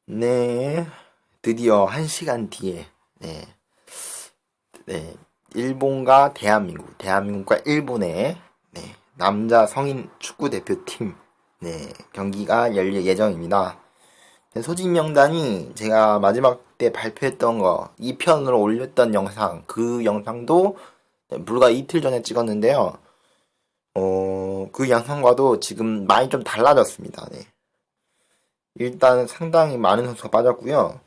네, 드디어 1시간 뒤에, 일본과 대한민국과 일본의, 남자 성인 축구 대표팀, 경기가 열릴 예정입니다. 소집 명단이 제가 마지막 때 발표했던 거, 2편으로 올렸던 영상, 그 영상도 불과 이틀 전에 찍었는데요. 그 영상과도 지금 많이 좀 달라졌습니다. 일단 상당히 많은 선수가 빠졌고요.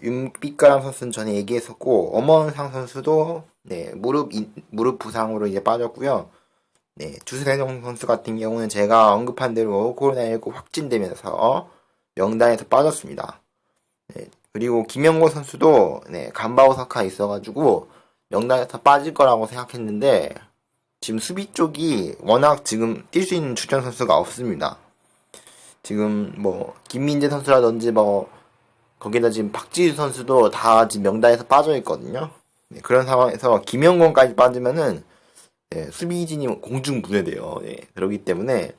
윤빛가람 선수는 전에 얘기했었고, 엄원상 선수도, 무릎 부상으로 이제 빠졌고요. 주세종 선수 같은 경우는 제가 언급한 대로 코로나19 확진되면서 명단에서 빠졌습니다. 그리고 김영고 선수도, 간바 오사카 있어가지고, 명단에서 빠질 거라고 생각했는데, 지금 수비 쪽이 워낙 지금 뛸 수 있는 주전 선수가 없습니다. 지금 김민재 선수라든지 거기다 지금 박지수 선수도 다 지금 명단에서 빠져 있거든요. 그런 상황에서 김영권까지 빠지면은 수비진이 공중분해돼요. 그렇기 때문에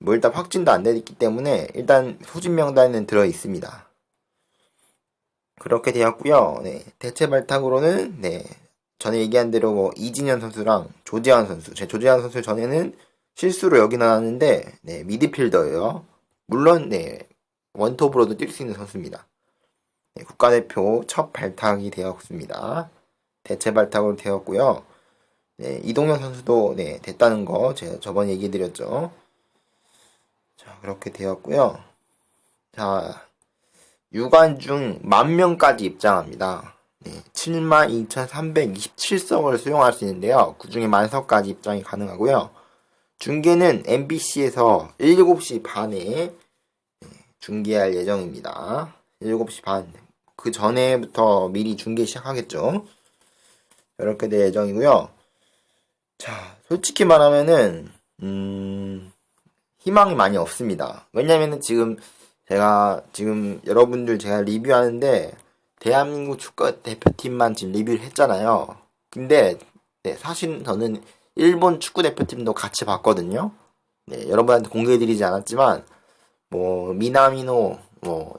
일단 확진도 안 됐기 때문에 일단 소집 명단에는 들어 있습니다. 그렇게 되었고요. 대체 발탁으로는 전에 얘기한 대로 이진현 선수랑 조재환 선수. 제 조재환 선수 전에는 실수로 여기 나왔는데 미드필더예요. 물론 원톱으로도 뛸 수 있는 선수입니다. 국가대표 첫 발탁이 되었습니다. 대체 발탁으로 되었고요. 이동현 선수도 됐다는 거 제가 저번에 얘기 드렸죠. 자, 그렇게 되었고요. 자, 유관중 10,000명까지 입장합니다. 72,327석을 수용할 수 있는데요. 그 중에 10,000석까지 입장이 가능하고요. 중계는 MBC에서 7시 반에 중계할 예정입니다. 7시 반. 그 전에부터 미리 중계 시작하겠죠. 이렇게 될 예정이고요. 자, 솔직히 말하면은 희망이 많이 없습니다. 왜냐면은 지금 여러분들 제가 리뷰하는데 대한민국 축구 대표팀만 지금 리뷰를 했잖아요. 근데 사실 저는 일본 축구 대표팀도 같이 봤거든요. 여러분한테 공개해드리지 않았지만 미나미노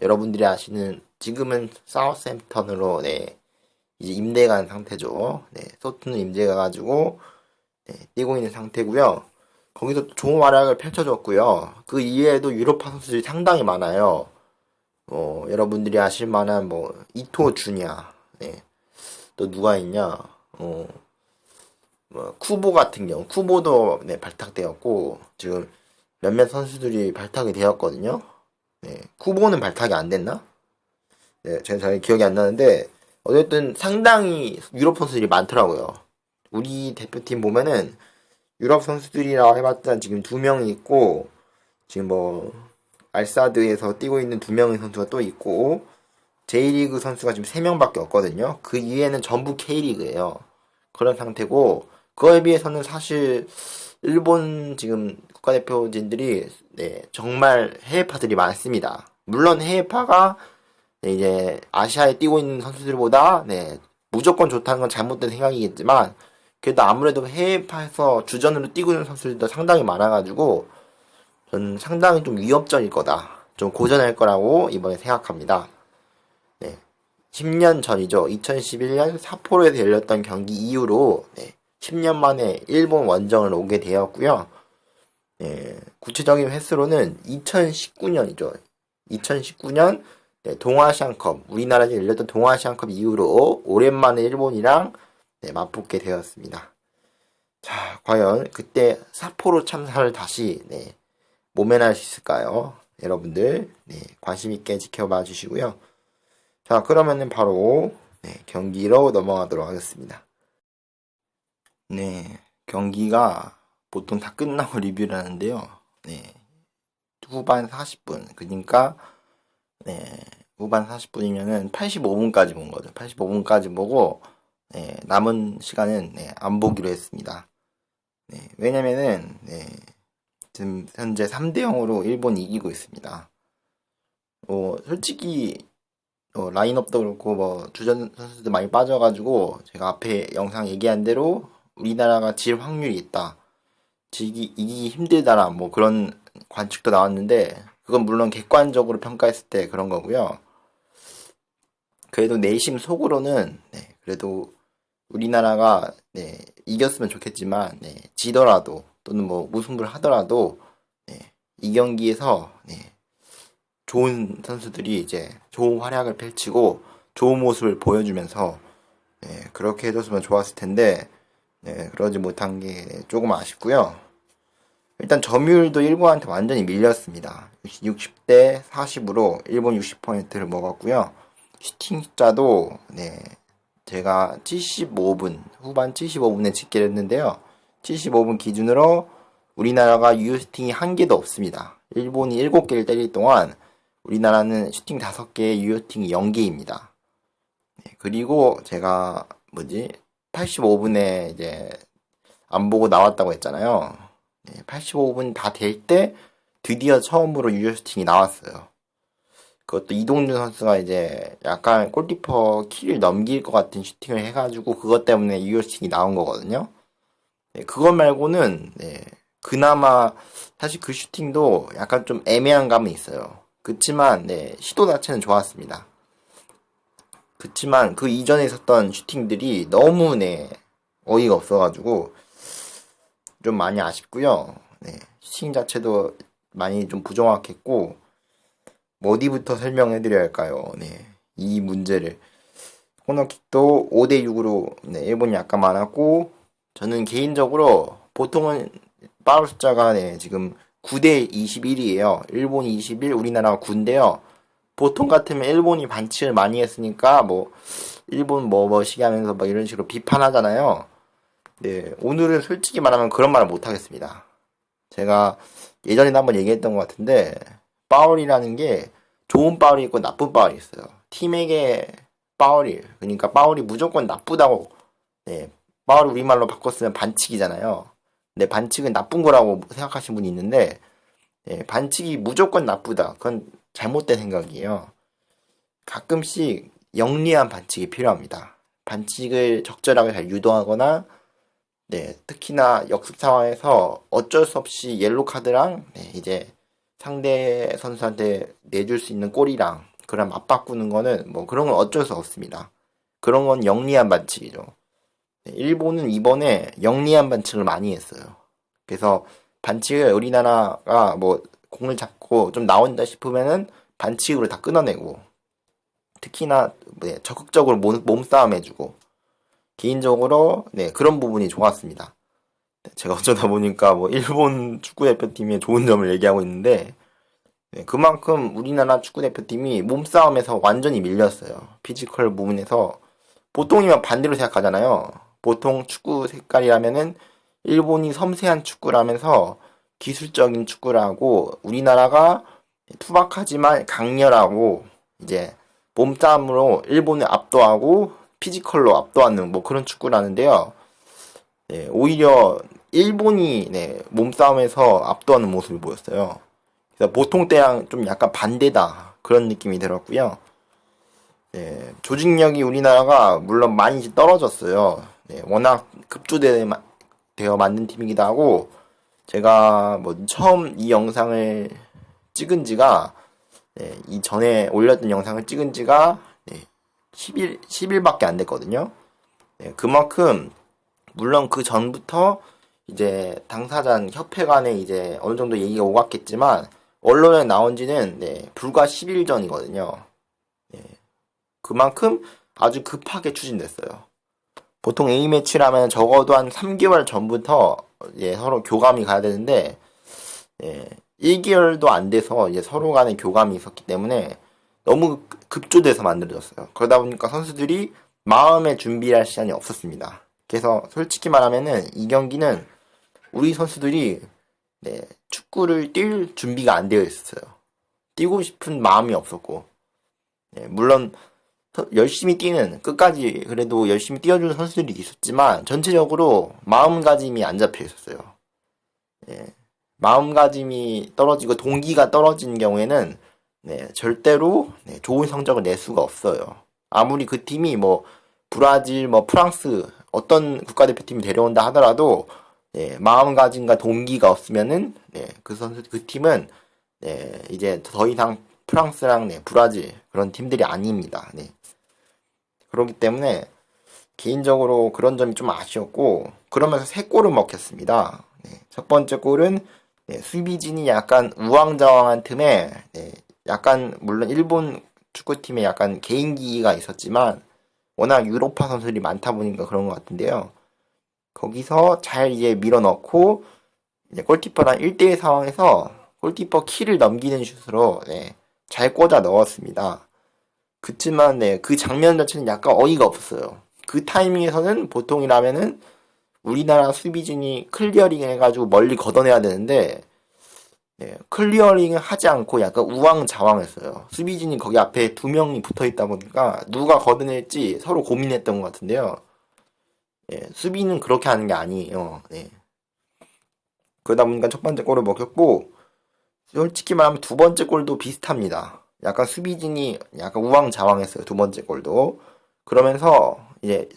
여러분들이 아시는 지금은 사우스햄프턴으로 이제 임대 간 상태죠. 소트는 임대 가가지고 뛰고 있는 상태고요. 거기서 좋은 활약을 펼쳐줬고요. 그 이외에도 유로파 선수들이 상당히 많아요. 여러분들이 아실 만한 이토 주냐, 또 누가 있냐, 쿠보 같은 경우 쿠보도 발탁되었고 지금 몇몇 선수들이 발탁이 되었거든요. 쿠보는 발탁이 안 됐나? 제가 잘 기억이 안 나는데 어쨌든 상당히 유럽 선수들이 많더라고요. 우리 대표팀 보면은 유럽 선수들이라 해봤자 지금 2명이 있고 지금 알사드에서 뛰고 있는 2명의 선수가 또 있고 J리그 선수가 지금 3명밖에 없거든요. 그 이외에는 전부 K리그예요. 그런 상태고 그거에 비해서는 사실 일본 지금 국가대표진들이 정말 해외파들이 많습니다. 물론 해외파가 이제 아시아에 뛰고 있는 선수들보다 무조건 좋다는 건 잘못된 생각이겠지만 그래도 아무래도 해외파에서 주전으로 뛰고 있는 선수들도 상당히 많아가지고 저는 상당히 좀 위협적일 거다. 좀 고전할 거라고 이번에 생각합니다. 10년 전이죠. 2011년 삿포로에서 열렸던 경기 이후로 10년 만에 일본 원정을 오게 되었고요. 구체적인 횟수로는 2019년이죠. 2019년 동아시안컵, 우리나라에서 열렸던 동아시안컵 이후로 오랜만에 일본이랑 맞붙게 되었습니다. 자, 과연 그때 삿포로 참사를 다시 모면할 수 있을까요? 여러분들 관심 있게 지켜봐 주시고요. 자, 그러면은 바로 경기로 넘어가도록 하겠습니다. 경기가 보통 다 끝나고 리뷰를 하는데요. 후반 40분. 그러니까 후반 40분이면은 85분까지 본 거죠. 85분까지 보고 남은 시간은 안 보기로 했습니다. 왜냐면은 지금 현재 3대 0으로 일본이 이기고 있습니다. 솔직히 라인업도 그렇고 주전 선수들 많이 빠져가지고 제가 앞에 영상 얘기한 대로 우리나라가 질 확률이 있다. 이기기 힘들다라 그런 관측도 나왔는데 그건 물론 객관적으로 평가했을 때 그런 거고요. 그래도 내심 속으로는 그래도 우리나라가 이겼으면 좋겠지만 지더라도 또는 뭐 무승부를 하더라도 이 경기에서 좋은 선수들이 이제 좋은 활약을 펼치고 좋은 모습을 보여주면서 그렇게 해줬으면 좋았을 텐데 그러지 못한 게 조금 아쉽고요. 일단 점유율도 일본한테 완전히 밀렸습니다. 60대 40으로 일본 60%를 먹었고요. 슈팅 숫자도 제가 75분 후반 75분에 집계를 했는데요. 75분 기준으로 우리나라가 유효 슈팅이 한 개도 없습니다. 일본이 7개를 때릴 동안 우리나라는 슈팅 5개에 유효 슈팅이 0개입니다. 그리고 제가 85분에 이제 안 보고 나왔다고 했잖아요. 85분 다 될 때 드디어 처음으로 유효 슈팅이 나왔어요. 그것도 이동준 선수가 이제 약간 골키퍼 키를 넘길 것 같은 슈팅을 해가지고 그것 때문에 유효 슈팅이 나온 거거든요. 그것 말고는 그나마 사실 그 슈팅도 약간 좀 애매한 감은 있어요. 그치만 시도 자체는 좋았습니다. 그치만 그 이전에 있었던 슈팅들이 너무 어이가 없어가지고 좀 많이 아쉽고요. 슈팅 자체도 많이 좀 부정확했고 어디부터 설명해드려야 할까요? 이 문제를. 코너킥도 5대6으로 일본이 약간 많았고 저는 개인적으로 보통은 파울 숫자가 지금 9대21이에요. 일본이 21, 우리나라가 9인데요. 보통 같으면 일본이 반칙을 많이 했으니까 일본 뭐시기 하면서 이런 식으로 비판하잖아요. 오늘은 솔직히 말하면 그런 말을 못 하겠습니다. 제가 예전에도 한번 얘기했던 것 같은데 파울이라는 게 좋은 파울이 있고 나쁜 파울이 있어요. 팀에게 그러니까 파울이 무조건 나쁘다고 파울 우리말로 바꿨으면 반칙이잖아요. 근데 반칙은 나쁜 거라고 생각하시는 분이 있는데 반칙이 무조건 나쁘다. 그건 잘못된 생각이에요. 가끔씩 영리한 반칙이 필요합니다. 반칙을 적절하게 잘 유도하거나 특히나 역습 상황에서 어쩔 수 없이 옐로 카드랑 이제 상대 선수한테 내줄 수 있는 골이랑 그런 맞바꾸는 거는 그런 건 어쩔 수 없습니다. 그런 건 영리한 반칙이죠. 일본은 이번에 영리한 반칙을 많이 했어요. 그래서 반칙을 우리나라가 공을 잡고 좀 나온다 싶으면은 반칙으로 다 끊어내고 특히나 적극적으로 몸싸움 해주고 개인적으로 그런 부분이 좋았습니다. 제가 어쩌다 보니까 일본 축구대표팀의 좋은 점을 얘기하고 있는데 그만큼 우리나라 축구대표팀이 몸싸움에서 완전히 밀렸어요. 피지컬 부분에서 보통이면 반대로 생각하잖아요. 보통 축구 색깔이라면은 일본이 섬세한 축구라면서 기술적인 축구라고 우리나라가 투박하지만 강렬하고 이제 몸싸움으로 일본을 압도하고 피지컬로 압도하는 그런 축구라는데요. 오히려 일본이 몸싸움에서 압도하는 모습을 보였어요. 그래서 보통 때랑 좀 약간 반대다 그런 느낌이 들었고요. 조직력이 우리나라가 물론 많이 떨어졌어요. 워낙 급조되어 만든 팀이기도 하고 제가 처음 이 영상을 찍은 지가 이 전에 올렸던 영상을 찍은 지가 10일밖에 안 됐거든요. 그만큼 물론 그 전부터 이제 당사자 협회 간에 이제 어느 정도 얘기가 오갔겠지만 언론에 나온 지는 불과 10일 전이거든요. 그만큼 아주 급하게 추진됐어요. 보통 A매치라면 적어도 한 3개월 전부터 서로 교감이 가야 되는데 1개월도 안 돼서 이제 서로 간에 교감이 있었기 때문에 너무 급조돼서 만들어졌어요. 그러다 보니까 선수들이 마음의 준비할 시간이 없었습니다. 그래서 솔직히 말하면은 이 경기는 우리 선수들이 축구를 뛸 준비가 안 되어 있었어요. 뛰고 싶은 마음이 없었고 물론 열심히 뛰는 끝까지 그래도 열심히 뛰어주는 선수들이 있었지만 전체적으로 마음가짐이 안 잡혀 있었어요. 마음가짐이 떨어지고 동기가 떨어진 경우에는 절대로 좋은 성적을 낼 수가 없어요. 아무리 그 팀이 브라질, 프랑스 어떤 국가대표팀이 데려온다 하더라도 마음가짐과 동기가 없으면은 그 팀은 네, 이제 더 이상 프랑스랑 네, 브라질 그런 팀들이 아닙니다. 네. 그렇기 때문에 개인적으로 그런 점이 좀 아쉬웠고 그러면서 세 골을 먹혔습니다. 네, 첫 번째 골은 네, 수비진이 약간 우왕좌왕한 틈에 네, 약간 물론 일본 축구팀에 약간 개인기가 있었지만 워낙 유로파 선수들이 많다 보니까 그런 것 같은데요. 거기서 잘 이제 밀어넣고 이제 골키퍼랑 1대1 상황에서 골키퍼 키를 넘기는 슛으로 네, 잘 꽂아 넣었습니다. 그치만 네, 그 장면 자체는 약간 어이가 없어요. 그 타이밍에서는 보통이라면은 우리나라 수비진이 클리어링 해가지고 멀리 걷어내야 되는데 네, 클리어링을 하지 않고 약간 우왕좌왕했어요. 수비진이 거기 앞에 두 명이 붙어 있다 보니까 누가 걷어낼지 서로 고민했던 것 같은데요. 예, 수비는 그렇게 하는 게 아니에요. 네. 그러다 보니까 첫 번째 골을 먹혔고 솔직히 말하면 두 번째 골도 비슷합니다. 약간 수비진이 약간 우왕좌왕했어요. 두 번째 골도. 그러면서 이제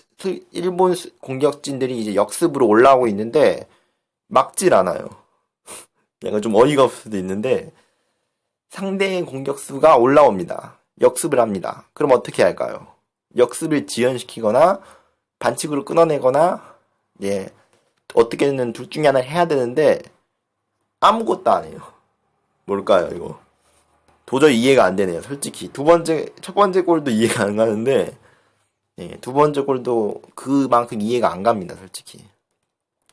일본 공격진들이 이제 역습으로 올라오고 있는데 막질 않아요. 약간 좀 어이가 없을 수도 있는데 상대의 공격수가 올라옵니다. 역습을 합니다. 그럼 어떻게 할까요? 역습을 지연시키거나 반칙으로 끊어내거나 예 어떻게든 둘 중에 하나를 해야 되는데 아무것도 안 해요. 뭘까요 이거? 도저히 이해가 안 되네요. 솔직히 첫 번째 골도 이해가 안 가는데 예, 두 번째 골도 그만큼 이해가 안 갑니다. 솔직히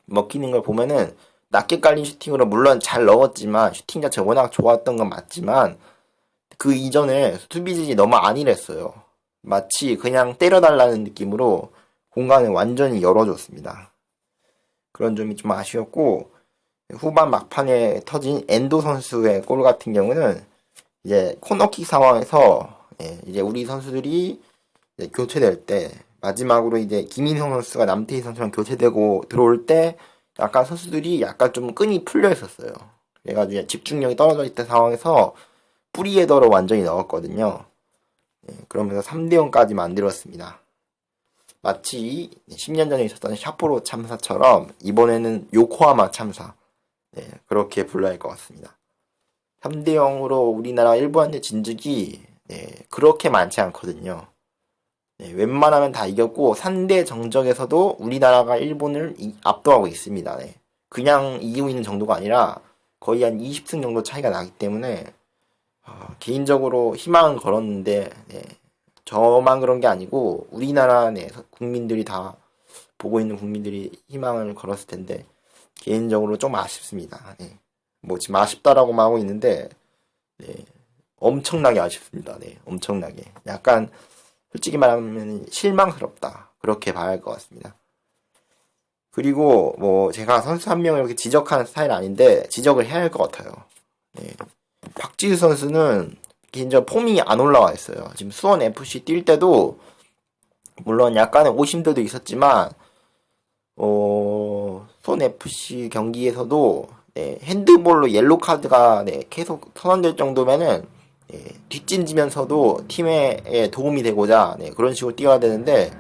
먹히는 걸 보면은 낮게 깔린 슈팅으로 물론 잘 넣었지만 슈팅 자체 워낙 좋았던 건 맞지만 그 이전에 수비진이 너무 안일했어요. 마치 그냥 때려달라는 느낌으로 공간을 완전히 열어줬습니다. 그런 점이 좀 아쉬웠고 후반 막판에 터진 엔도 선수의 골 같은 경우는 이제 코너킥 상황에서 이제 우리 선수들이 이제 교체될 때 마지막으로 이제 김인성 선수가 남태희 선수랑 교체되고 들어올 때 약간 선수들이 약간 좀 끈이 풀려 있었어요. 그래가지고 집중력이 떨어져 있던 상황에서 뿌리에더로 완전히 넣었거든요. 그러면서 3대0까지 만들었습니다. 마치 10년 전에 있었던 샤포로 참사처럼 이번에는 요코하마 참사 그렇게 불러야 할 것 같습니다. 3대0으로 우리나라 일본한테 진 적이 그렇게 많지 않거든요. 웬만하면 다 이겼고 상대 정적에서도 우리나라가 일본을 압도하고 있습니다. 그냥 이기고 있는 정도가 아니라 거의 한 20승 정도 차이가 나기 때문에 개인적으로 희망은 걸었는데 저만 그런 게 아니고 우리나라 내 국민들이 다 보고 있는 국민들이 희망을 걸었을 텐데 개인적으로 좀 아쉽습니다. 뭐 지금 아쉽다라고만 하고 있는데 엄청나게 아쉽습니다. 엄청나게 약간 솔직히 말하면 실망스럽다 그렇게 봐야 할 것 같습니다. 그리고 뭐 제가 선수 한 명을 이렇게 지적하는 스타일 아닌데 지적을 해야 할 것 같아요. 박지수 선수는 개인적으로 폼이 안 올라와 있어요. 지금 수원 FC 뛸 때도 물론 약간의 오심들도 있었지만 수원 FC 경기에서도 핸드볼로 옐로 카드가 계속 선언될 정도면은 뒷짐지면서도 팀에 도움이 되고자 그런 식으로 뛰어야 되는데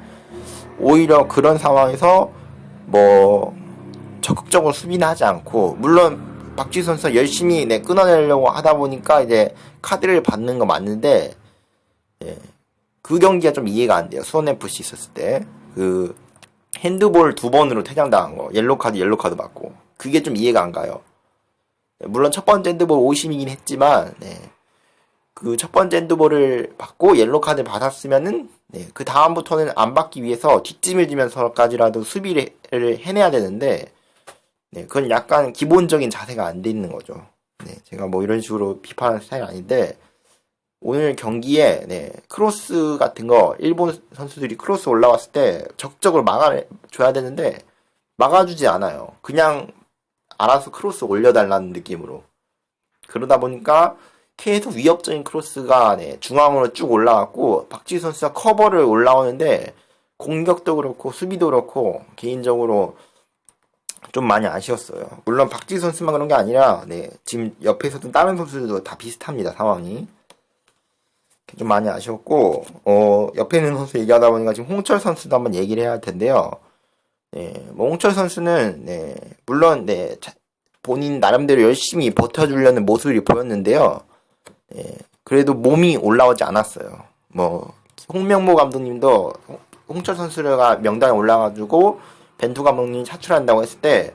오히려 그런 상황에서 뭐 적극적으로 수비는 하지 않고 물론 박지수 선수가 열심히 끊어내려고 하다 보니까 이제 카드를 받는 거 맞는데 그 경기가 좀 이해가 안 돼요. 수원FC 있었을 때 그 핸드볼 2번으로 퇴장당한 거 옐로 카드 받고 그게 좀 이해가 안 가요. 물론 첫 번째 핸드볼 오심이긴 했지만 그 첫 번째 핸드볼을 받고 옐로 카드 받았으면은 그 다음부터는 안 받기 위해서 뒷짐을 지면서까지라도 수비를 해내야 되는데 그건 약간 기본적인 자세가 안 돼 있는 거죠. 제가 뭐 이런 식으로 비판하는 스타일 아닌데 오늘 경기에 크로스 같은 거 일본 선수들이 크로스 올라왔을 때 적극적으로 막아줘야 되는데 막아주지 않아요. 그냥 알아서 크로스 올려달라는 느낌으로 그러다 보니까 계속 위협적인 크로스가 중앙으로 쭉 올라왔고 박지수 선수가 커버를 올라오는데 공격도 그렇고 수비도 그렇고 개인적으로 좀 많이 아쉬웠어요. 물론 박지수 선수만 그런 게 아니라 지금 옆에서도 다른 선수들도 다 비슷합니다. 상황이 좀 많이 아쉬웠고 옆에 있는 선수 얘기하다 보니까 지금 홍철 선수도 한번 얘기를 해야 할 텐데요. 뭐 홍철 선수는 물론 본인 나름대로 열심히 버텨주려는 모습이 보였는데요. 예, 그래도 몸이 올라오지 않았어요. 뭐 홍명보 감독님도 홍철 선수가 명단에 올라가지고 벤투 감독님이 차출한다고 했을 때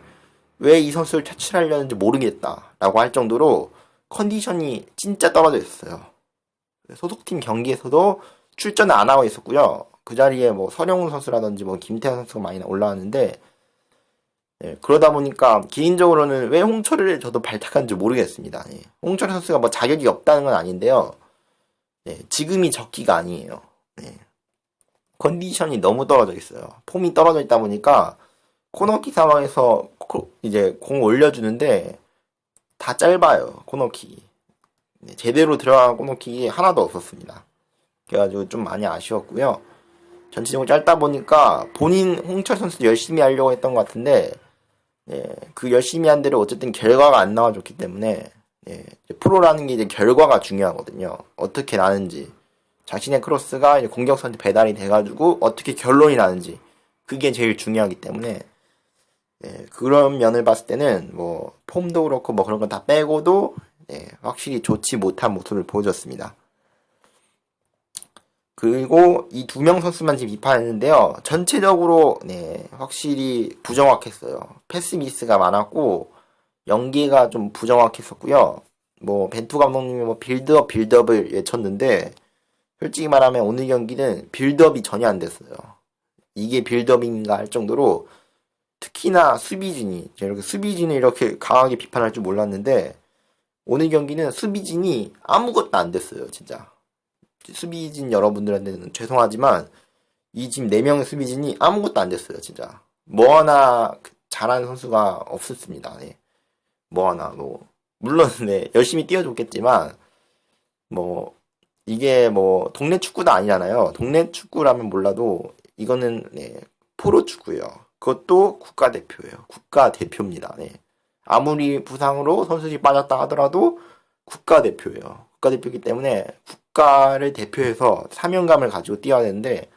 왜 이 선수를 차출하려는지 모르겠다라고 할 정도로 컨디션이 진짜 떨어져 있었어요. 소속팀 경기에서도 출전을 안 하고 있었고요. 그 자리에 뭐 서령우 선수라든지 뭐 김태현 선수가 많이 올라왔는데, 예, 그러다 보니까 개인적으로는 왜 홍철을 저도 발탁한지 모르겠습니다. 예, 홍철 선수가 뭐 자격이 없다는 건 아닌데요. 예, 지금이 적기가 아니에요. 예, 컨디션이 너무 떨어져 있어요. 폼이 떨어져 있다 보니까 코너킥 상황에서 이제 공 올려주는데 다 짧아요. 코너킥이. 네, 제대로 들어간 코너킥이 하나도 없었습니다. 그래가지고 좀 많이 아쉬웠고요. 전체적으로 짧다 보니까 본인 홍철 선수도 열심히 하려고 했던 것 같은데, 예, 그 열심히 한 대로 어쨌든 결과가 안 나와줬기 때문에, 예, 프로라는 게 이제 결과가 중요하거든요. 어떻게 나는지, 자신의 크로스가 이제 공격선에 배달이 돼가지고 어떻게 결론이 나는지, 그게 제일 중요하기 때문에, 예, 그런 면을 봤을 때는 뭐 폼도 그렇고 뭐 그런 건 다 빼고도, 예, 확실히 좋지 못한 모습을 보여줬습니다. 그리고 이 두 명 선수만 지금 비판했는데요. 전체적으로, 네, 확실히 부정확했어요. 패스 미스가 많았고 연계가 좀 부정확했었고요. 뭐 벤투 감독님이 뭐 빌드업을 외쳤는데 솔직히 말하면 오늘 경기는 빌드업이 전혀 안 됐어요. 이게 빌드업인가 할 정도로 특히나 수비진이 이렇게 강하게 비판할 줄 몰랐는데 오늘 경기는 수비진이 아무것도 안 됐어요, 진짜. 수비진 여러분들한테는 죄송하지만 이 지금 4명의 수비진이 아무것도 안 됐어요, 진짜. 뭐 하나 잘하는 선수가 없었습니다. 네. 뭐 하나 뭐 물론 네, 열심히 뛰어줬겠지만 뭐 이게 뭐 동네 축구도 아니잖아요. 동네 축구라면 몰라도 이거는 네, 프로 축구예요. 그것도 국가대표예요. 국가대표입니다. 네. 아무리 부상으로 선수들이 빠졌다 하더라도 국가대표예요. 국가대표이기 때문에 국가를 대표해서 사명감을 가지고 뛰어야 되는데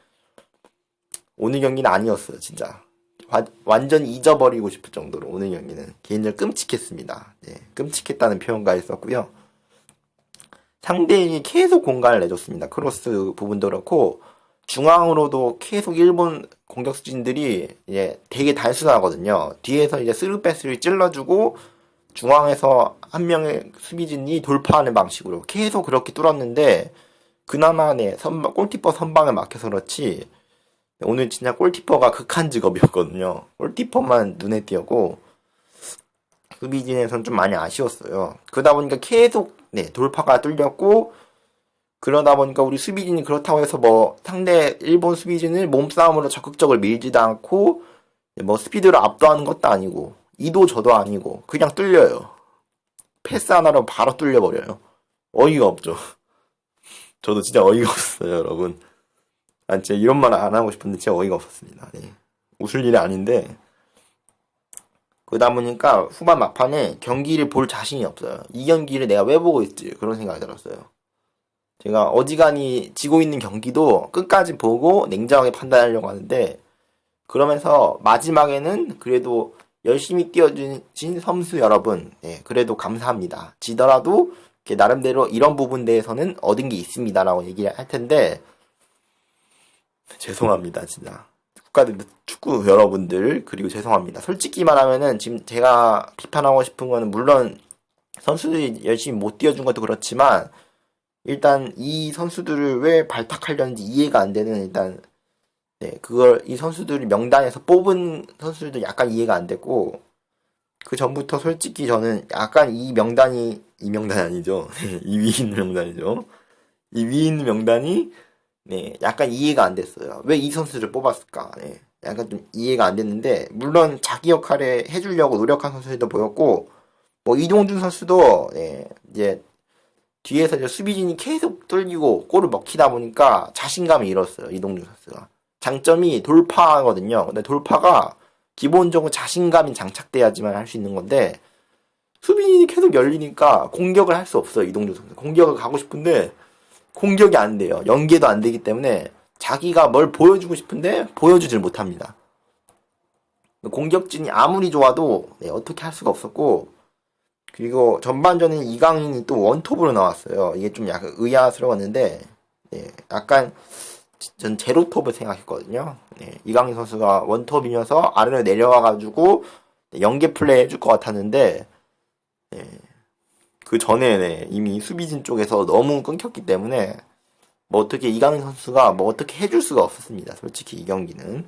오늘 경기는 아니었어요. 진짜 완전 잊어버리고 싶을 정도로 오늘 경기는 개인적으로 끔찍했습니다. 네, 끔찍했다는 표현가 있었고요. 상대에게 계속 공간을 내줬습니다. 크로스 부분도 그렇고 중앙으로도 계속 일본 공격 수진들이 이제 되게 단순하거든요. 뒤에서 이제 스루패스를 찔러주고 중앙에서 한 명의 수비진이 돌파하는 방식으로 계속 그렇게 뚫었는데 그나마 네, 골키퍼 선방을 막혀서 그렇지 오늘 진짜 골키퍼가 극한 직업이었거든요. 골키퍼만 눈에 띄었고 수비진에서는 좀 많이 아쉬웠어요. 그러다 보니까 계속 네, 돌파가 뚫렸고 그러다 보니까 우리 수비진이 그렇다고 해서 뭐 상대 일본 수비진을 몸싸움으로 적극적으로 밀지도 않고 뭐 스피드로 압도하는 것도 아니고 이도 저도 아니고 그냥 뚫려요. 패스 하나로 바로 뚫려버려요. 어이가 없죠. 저도 진짜 어이가 없어요, 여러분. 진짜 이런 말 안 하고 싶은데 진짜 어이가 없었습니다. 네. 웃을 일이 아닌데 그러다 보니까 후반 막판에 경기를 볼 자신이 없어요. 이 경기를 내가 왜 보고 있지? 그런 생각이 들었어요. 제가 어지간히 지고 있는 경기도 끝까지 보고 냉정하게 판단하려고 하는데 그러면서 마지막에는 그래도 열심히 뛰어주신 선수 여러분, 네, 그래도 감사합니다. 지더라도 나름대로 이런 부분 대해서는 얻은 게 있습니다라고 얘기를 할 텐데 죄송합니다, 진짜. 국가대표 축구 여러분들 그리고 죄송합니다. 솔직히 말하면은 지금 제가 비판하고 싶은 거는 물론 선수들이 열심히 못 뛰어준 것도 그렇지만 일단 이 선수들을 왜 발탁하려는지 이해가 안 되는 일단 네, 이 선수들이 명단에서 뽑은 선수들도 약간 이해가 안 됐고, 그 전부터 솔직히 저는 약간 이 명단이 아니죠. 이 위에 있는 명단이죠. 이 위에 있는 명단이, 네, 약간 이해가 안 됐어요. 왜 이 선수를 뽑았을까? 네, 약간 좀 이해가 안 됐는데, 물론 자기 역할을 해주려고 노력한 선수들도 보였고, 뭐, 이동준 선수도, 네, 이제, 뒤에서 이제 수비진이 계속 뚫리고 골을 먹히다 보니까 자신감을 잃었어요. 이동준 선수가. 장점이 돌파거든요. 근데 돌파가 기본적으로 자신감이 장착돼야지만 할 수 있는 건데 수비진이 계속 열리니까 공격을 할 수 없어요. 이동준 선수. 공격을 가고 싶은데 공격이 안 돼요. 연계도 안 되기 때문에 자기가 뭘 보여주고 싶은데 보여주질 못합니다. 공격진이 아무리 좋아도 네, 어떻게 할 수가 없었고 그리고 전반전에 이강인이 또 원톱으로 나왔어요. 이게 좀 약간 의아스러웠는데, 네, 약간 전 제로톱을 생각했거든요. 네, 이강인 선수가 원톱이면서 아래로 내려와가지고 연계 플레이 해줄 것 같았는데, 네, 그 전에 네, 이미 수비진 쪽에서 너무 끊겼기 때문에 뭐 어떻게 이강인 선수가 뭐 어떻게 해줄 수가 없었습니다. 솔직히 이 경기는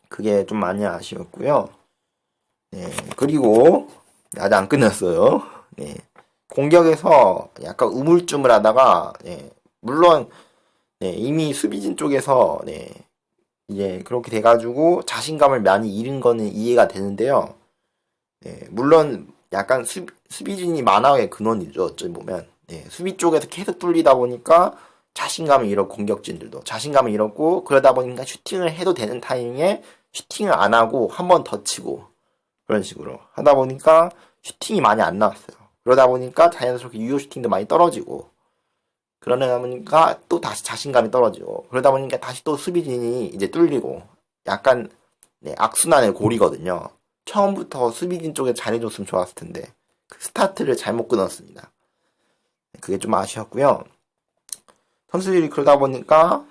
그게 좀 많이 아쉬웠고요. 네, 그리고 아직 안 끝났어요. 네, 공격에서 약간 우물쭈물하다가 네, 물론 네, 이미 수비진 쪽에서 네, 이제 그렇게 돼가지고 자신감을 많이 잃은 거는 이해가 되는데요. 네, 물론 약간 수비진이 만화의 근원이죠. 어찌 보면 네, 수비 쪽에서 계속 뚫리다 보니까 자신감을 잃어 공격진들도 자신감을 잃었고 그러다 보니까 슈팅을 해도 되는 타이밍에 슈팅을 안 하고 한 번 더 치고 그런 식으로 하다 보니까 슈팅이 많이 안 나왔어요. 그러다 보니까 자연스럽게 유효 슈팅도 많이 떨어지고 그러다 보니까 또 다시 자신감이 떨어지고 그러다 보니까 다시 또 수비진이 이제 뚫리고 약간 네, 악순환의 골이거든요. 처음부터 수비진 쪽에 잘해줬으면 좋았을 텐데 그 스타트를 잘못 끊었습니다. 그게 좀 아쉬웠고요. 선수들이 그러다 보니까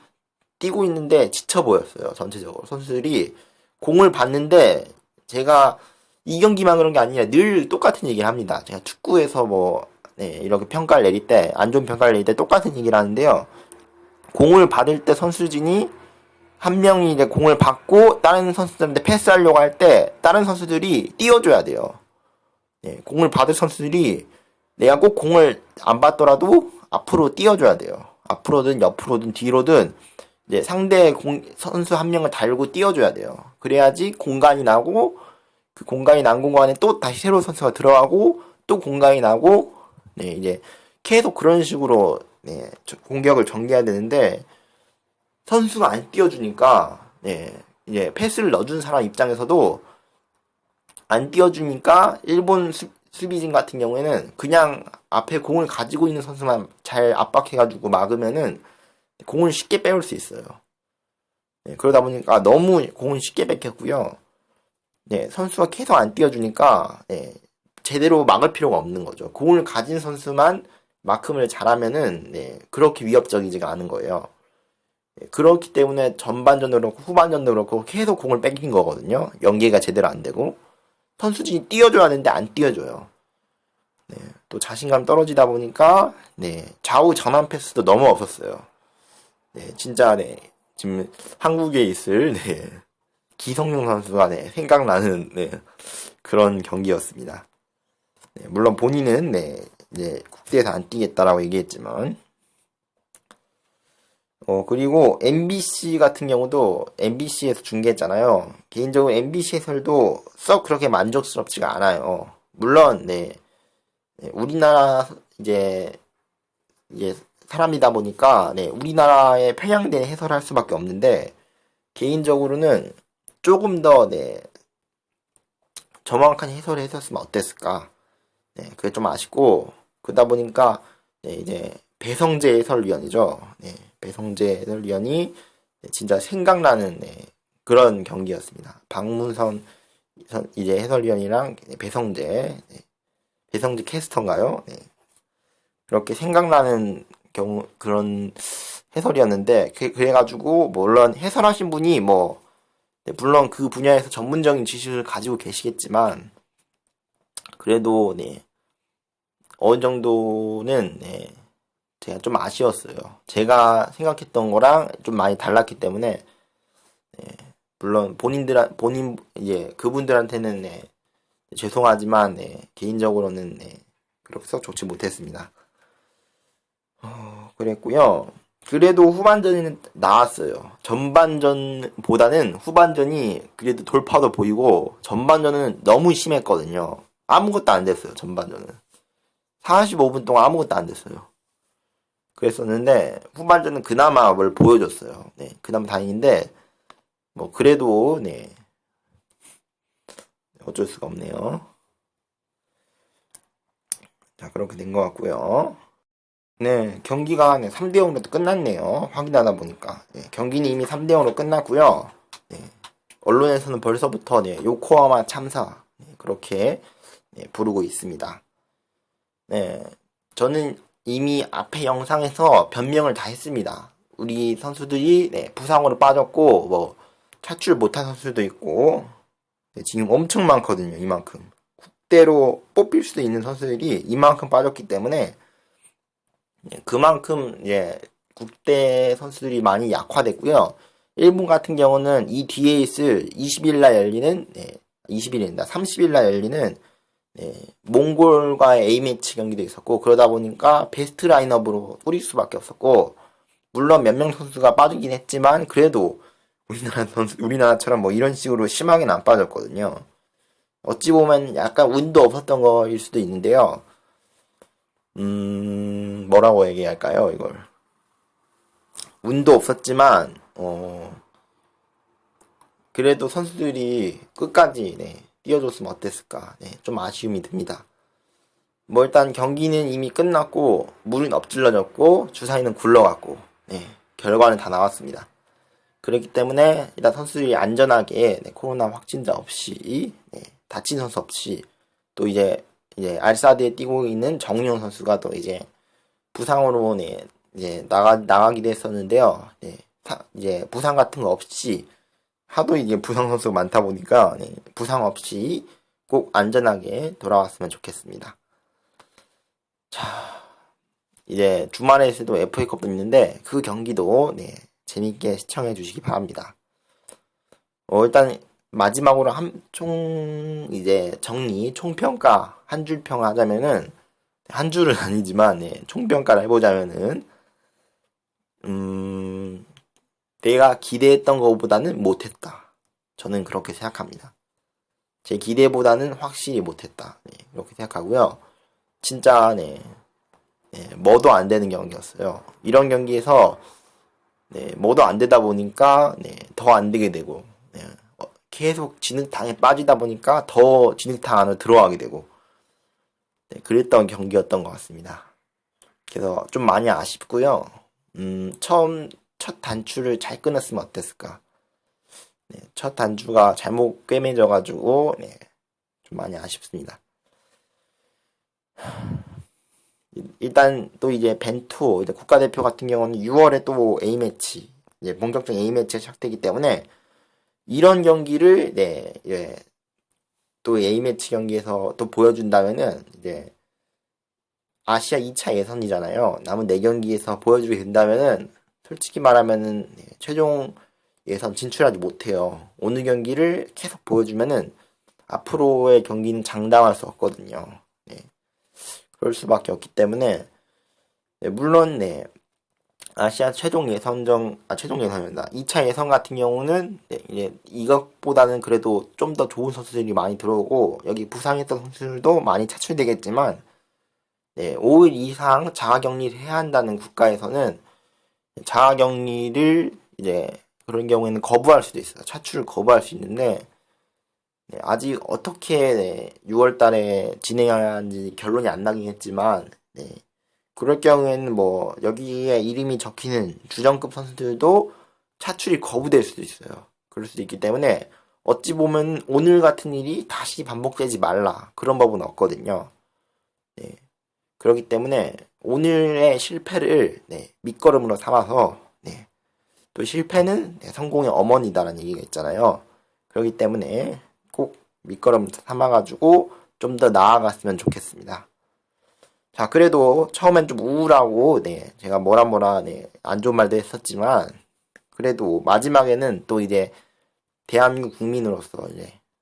뛰고 있는데 지쳐 보였어요. 전체적으로 선수들이 공을 봤는데 제가 이 경기만 그런 게 아니라 늘 똑같은 얘기를 합니다. 제가 축구에서 뭐 네, 이렇게 평가를 내릴 때, 안 좋은 평가를 내릴 때 똑같은 얘기를 하는데요. 공을 받을 때 선수진이 한 명이 이제 공을 받고 다른 선수들한테 패스하려고 할 때 다른 선수들이 띄워줘야 돼요. 네, 공을 받을 선수들이 내가 꼭 공을 안 받더라도 앞으로 띄워줘야 돼요. 앞으로든 옆으로든 뒤로든 이제 상대 선수 한 명을 달고 띄워줘야 돼요. 그래야지 공간이 나고 그 공간이 난 공간에 또 다시 새로운 선수가 들어가고 또 공간이 나고 네, 이제 계속 그런 식으로 네, 공격을 전개해야 되는데 선수가 안 띄워주니까 네, 이제 패스를 넣어준 사람 입장에서도 안 띄워주니까 일본 수비진 같은 경우에는 그냥 앞에 공을 가지고 있는 선수만 잘 압박해가지고 막으면은 공을 쉽게 빼올 수 있어요. 네, 그러다 보니까 너무 공을 쉽게 뺏겼고요. 네, 선수가 계속 안 띄워주니까 네, 제대로 막을 필요가 없는 거죠. 공을 가진 선수만 마크를 잘하면은 네, 그렇게 위협적이지가 않은 거예요. 네, 그렇기 때문에 전반전도 그렇고 후반전도 그렇고 계속 공을 뺏긴 거거든요. 연계가 제대로 안 되고 선수진이 띄워줘야 되는데 안 띄워줘요. 네, 또 자신감 떨어지다 보니까 네, 좌우 전환 패스도 너무 없었어요. 네, 진짜 네, 지금 한국에 있을 네, 기성용 선수가 네, 생각나는 네, 그런 경기였습니다. 네, 물론 본인은 네, 이제 국대에서 안 뛰겠다라고 얘기했지만 그리고 MBC 같은 경우도 MBC에서 중계했잖아요. 개인적으로 MBC 해설도 썩 그렇게 만족스럽지가 않아요. 물론 네, 네, 우리나라 이제 사람이다 보니까 네, 우리나라에 편향된 해설할 수밖에 없는데 개인적으로는 조금 더 네, 정확한 해설을 했었으면 어땠을까? 네, 그게 좀 아쉽고 그러다 보니까 네, 이제 배성재 해설위원이죠. 네, 배성재 해설위원이 네, 진짜 생각나는 네, 그런 경기였습니다. 박문선 이제 해설위원이랑 배성재 배성재 캐스터인가요? 네, 그렇게 생각나는 경우 그런 해설이었는데 그래가지고 물론 해설하신 분이 뭐 네, 물론 그 분야에서 전문적인 지식을 가지고 계시겠지만 그래도 네 어느 정도는 네 제가 좀 아쉬웠어요. 제가 생각했던 거랑 좀 많이 달랐기 때문에 네, 물론 본인 이제 그분들한테는 네, 죄송하지만 네, 개인적으로는 네, 그렇게 썩 좋지 못했습니다. 그랬고요. 그래도 후반전에는 나왔어요. 전반전보다는 후반전이 그래도 돌파도 보이고 전반전은 너무 심했거든요. 아무것도 안 됐어요. 전반전은 45분 동안 아무것도 안 됐어요. 그랬었는데 후반전은 그나마 뭘 보여줬어요. 네, 그나마 다행인데 뭐 그래도 네 어쩔 수가 없네요. 자 그렇게 된 것 같고요. 네, 경기가 네, 3대 0으로 끝났네요. 확인하다 보니까. 네, 경기는 이미 3대 0으로 끝났고요. 네, 언론에서는 벌써부터 네, 요코하마 참사 네, 그렇게 부르고 있습니다. 네, 저는 이미 앞에 영상에서 변명을 다 했습니다. 우리 선수들이 부상으로 빠졌고 뭐 차출 못한 선수도 있고 지금 엄청 많거든요. 이만큼 국대로 뽑힐 수도 있는 선수들이 이만큼 빠졌기 때문에 그만큼 국대 선수들이 많이 약화됐고요. 일본 같은 경우는 이 뒤에 있을 20일 날 열리는 20일입니다. 30일 날 열리는 몽골과의 A매치 경기도 있었고 그러다 보니까 베스트 라인업으로 뿌릴 수밖에 없었고 물론 몇 명 선수가 빠지긴 했지만 그래도 우리나라처럼 뭐 이런 식으로 심하게는 안 빠졌거든요. 어찌 보면 약간 운도 없었던 거일 수도 있는데요. 뭐라고 얘기할까요, 이걸? 운도 없었지만, 그래도 선수들이 끝까지, 뛰어줬으면 어땠을까. 좀 아쉬움이 듭니다. 뭐 일단 경기는 이미 끝났고, 물은 엎질러졌고, 주사위는 굴러갔고, 결과는 다 나왔습니다. 그렇기 때문에 일단 선수들이 안전하게 코로나 확진자 없이 다친 선수 없이 또 이제 알사드에 뛰고 있는 정우영 선수가 또 이제 부상으로 이제 나가기도 했었는데요. 이제 부상 같은 거 없이 하도 이제 부상 선수가 많다 보니까 부상 없이 꼭 안전하게 돌아왔으면 좋겠습니다. 자, 이제 주말에서도 FA컵도 있는데 그 경기도 재밌게 시청해 주시기 바랍니다. 일단 마지막으로 이제 총평가 한 줄 평하자면은 한 줄은 아니지만 총평가를 해보자면은 내가 기대했던 것보다는 못했다. 저는 그렇게 생각합니다. 제 기대보다는 확실히 못했다. 그렇게 생각하고요. 진짜 뭐도 안 되는 경기였어요. 이런 경기에서 뭐도 안 되다 보니까 더 안 되게 되고 계속 진흙탕에 빠지다 보니까 더 진흙탕 안으로 들어가게 되고 그랬던 경기였던 것 같습니다. 그래서 좀 많이 아쉽고요. 첫 단추를 잘 끊었으면 어땠을까. 첫 단추가 잘못 꿰매져가지고 좀 많이 아쉽습니다. 일단 또 이제 벤투 이제 국가대표 같은 경우는 6월에 또 A매치 이제 본격적인 A매치가 시작되기 때문에 이런 경기를 또 A매치 경기에서 또 보여준다면은 이제 아시아 2차 예선이잖아요. 남은 4경기에서 보여주게 된다면은 솔직히 말하면은 최종 예선 진출하지 못해요. 오늘 경기를 계속 보여주면은 앞으로의 경기는 장담할 수 없거든요. 그럴 수밖에 없기 때문에 물론 아시아 최종 예선입니다. 2차 예선 같은 경우는 이제 이것보다는 그래도 좀 더 좋은 선수들이 많이 들어오고 여기 부상했던 선수들도 많이 차출되겠지만 5일 이상 자가격리를 해야 한다는 국가에서는 자가격리를 이제 그런 경우에는 거부할 수도 있어요. 차출을 거부할 수 있는데 아직 어떻게 6월 달에 진행해야 하는지 결론이 안 나긴 했지만 그럴 경우에는 뭐 여기에 이름이 적히는 주전급 선수들도 차출이 거부될 수도 있어요. 그럴 수도 있기 때문에 어찌 보면 오늘 같은 일이 다시 반복되지 말라 그런 법은 없거든요. 그렇기 때문에 오늘의 실패를 밑거름으로 삼아서 또 실패는 성공의 어머니다라는 얘기가 있잖아요. 그렇기 때문에 꼭 밑거름 삼아가지고 좀 더 나아갔으면 좋겠습니다. 자, 그래도 처음엔 좀 우울하고 제가 뭐라 안 좋은 말도 했었지만 그래도 마지막에는 또 이제 대한민국 국민으로서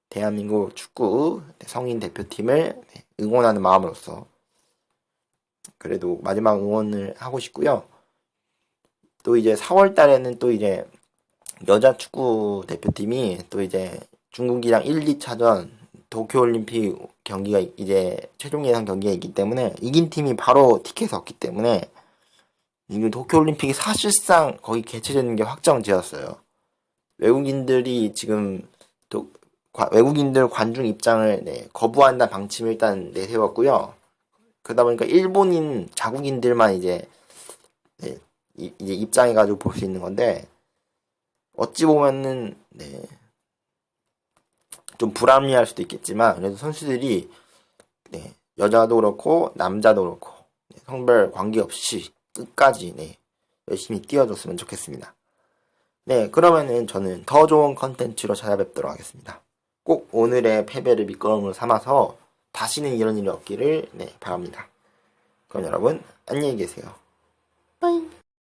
대한민국 축구 성인 대표팀을 응원하는 마음으로서 그래도 마지막 응원을 하고 싶고요. 또 이제 4월 달에는 또 이제 여자 축구 대표팀이 또 이제 중국이랑 1, 2차전 도쿄올림픽 경기가 이제 최종 예선 경기가 있기 때문에 이긴 팀이 바로 티켓이 없기 때문에 지금 도쿄올림픽이 사실상 거의 개최되는 게 확정되었어요. 외국인들이 지금 외국인들 관중 입장을 거부한다는 방침을 일단 내세웠고요. 그러다 보니까 일본인 자국인들만 이제 입장해가지고 볼 수 있는 건데 어찌 보면은 좀 불합리할 수도 있겠지만 그래도 선수들이 네, 여자도 그렇고 남자도 그렇고 네, 성별 관계없이 끝까지 네, 열심히 뛰어줬으면 좋겠습니다. 네, 그러면은 저는 더 좋은 컨텐츠로 찾아뵙도록 하겠습니다. 꼭 오늘의 패배를 밑거름으로 삼아서 다시는 이런 일이 없기를 네, 바랍니다. 그럼 여러분 안녕히 계세요. 빠이.